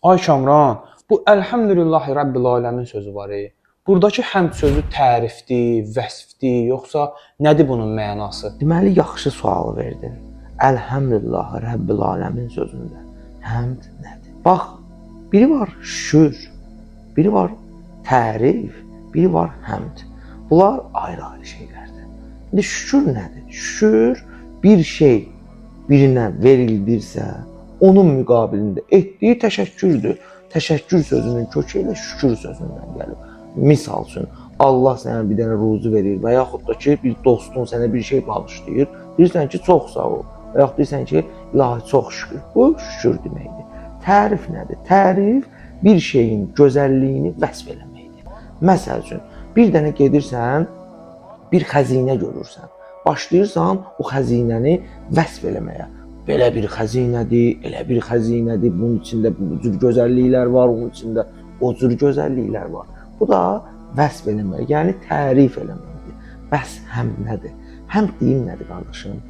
Ay Kamran, bu Elhamdülillahi Rabbil Aləmin sözü var. Buradakı həmd sözü tərifdir, vəsfdir, yoxsa nədir bunun mənası? Deməli, yaxşı sual verdin. Əlhəmdülillah Rəbbil Aləmin sözündə həmd nədir? Bax, biri var şükür, biri var tərif, biri var həmd. Bunlar ayrı-ayrı şeylərdir. İndi şükür nədir? Şükür bir şey birinə verildirsə, onun müqabilində etdiyi təşəkkürdür. Təşəkkür sözünün kökü ilə şükür sözündən gəlir. Misal üçün, Allah sənə bir dənə ruzi verir və yaxud da ki, bir dostun sənə bir şey bağışlayır. Deyirsən ki, çox sağ ol. Və yaxud deyirsən ki, ilahi çox şükür. Bu şükür deməkdir. Tərif nədir? Tərif bir şeyin gözəlliyini vəsf eləməkdir. Məsəl üçün, bir dənə gedirsən, bir xəzinə görürsən. Başlayırsan o xəzinəni vəsf eləməyə. Belə bir xəzinədir, elə bir xəzinədir, bunun içində bu cür gözəlliklər var, onun içində o cür gözəlliklər var. Bu da vəsf eləmək, yəni tərif eləməkdir. Bəs həmd nədir? Həmd deyim nədir qardaşım?